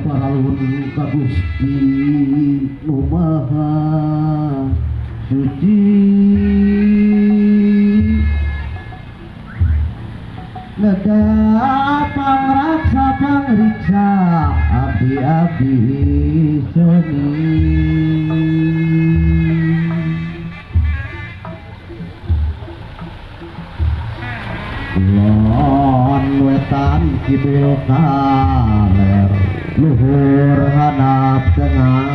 paralun ka Gusti nu Maha Suci neda pangraksa pangriksa abdi-abdi seni lon wetan kidul kaler luhur hadap tengah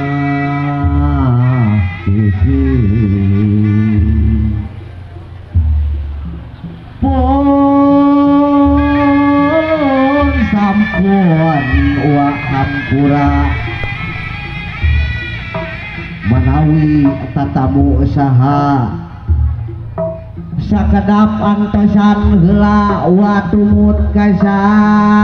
sisi pun sampun wa hampura menawi tatamu usaha sakedap antosan heula watumut kasalira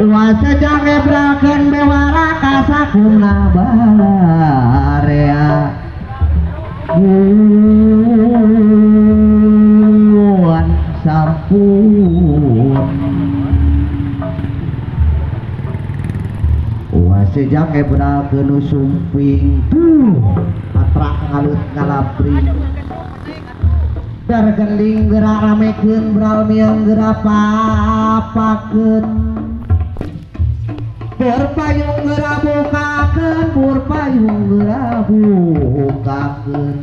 wa sajang ebrakeun bewara kasakumna balarea kuan sampun wa sajang ebrakeun sumping atrak ngalut kalapri bergending gerak ramekeun beral miang gerak papakeun purpayung gerak bukakeun purpayung gerak bukakeun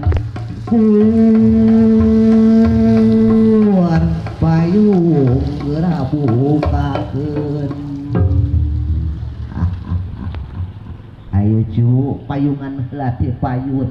purpayung gerak bukakeun ayo cu payungan heula ti payun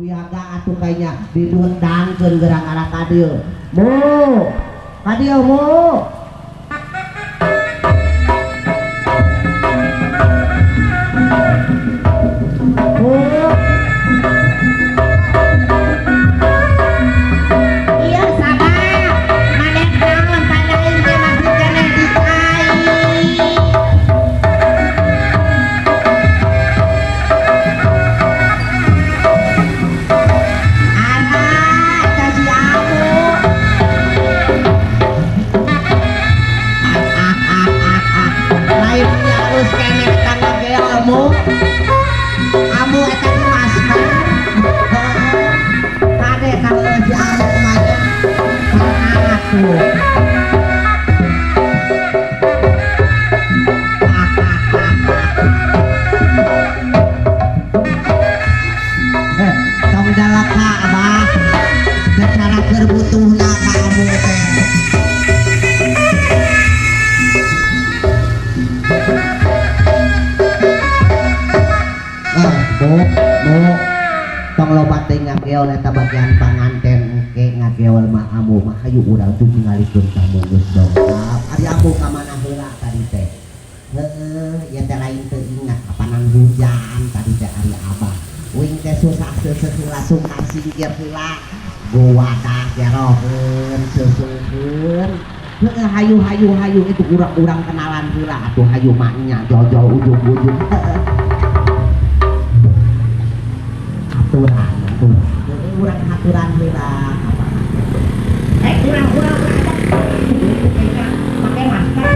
wihaga atuh kayaknya didundangkeun gerak arah kadieu mu kadieu mu amu eta mas kade kalau si amu mah atuh tong dalaka abah cara keur butuhna ka amu teh tong loba teh ngageol eta bagian panganten ke ngageol mah amu mah hayu urang tuh ngalikeun tamu geus dongkap ari amu ka mana heula tadi teh heueuh ya teh lain teu ingat kapanan hujan tadi teh ari abah wing teh susah seuseuh langsung kasingkir heula gowadah geroheun seuseun heueuh hayu itu urang-urang kenalan heula atuh hayu mah nya jauh-jauh ujung-ujung aturan urang aturan heula urang pakai masker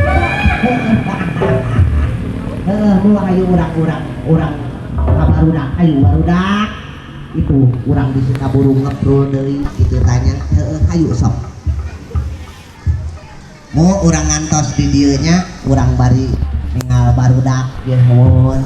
nu hayu urang barudak ayo barudak itu urang di Sukaburu ngeprul deui kitu tanya heueuh hayu sok mau urang ngantos di dieu nya urang bari ningal barudak ieu nuhun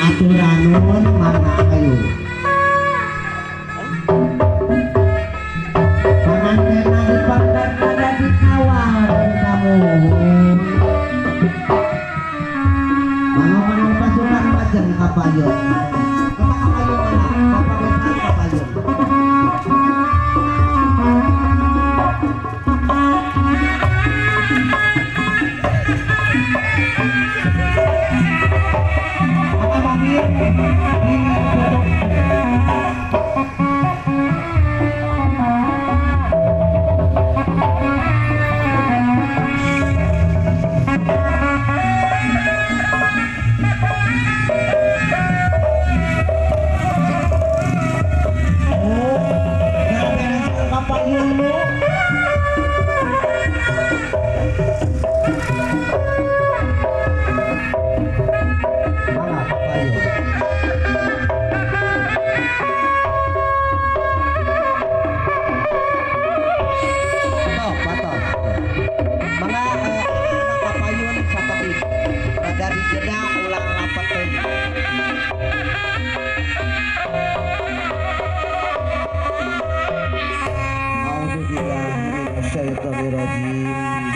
aturanun mana kayu pengantin di pagar ada di kawal kamu mana pasukan macam kapayun kapayun mana kapayun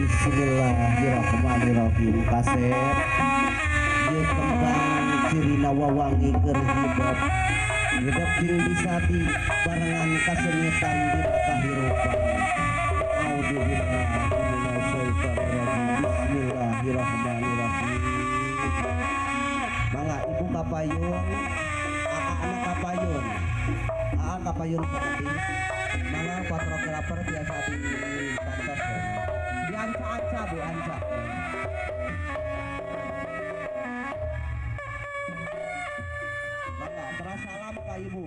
Bismillahirrahmanirrahim. Kaset ieu kembang cirina wawangi keur hidup hidup jeung bisa di barengan kasengitan di kahirupan. Bismillahirrahmanirrahim. Mangga ibu kapayun, anak kapayun, kapayun seperti mana fotografer biasa di pantas ya. Di anca-anca bu anca. Maka terasa salam ke ibu.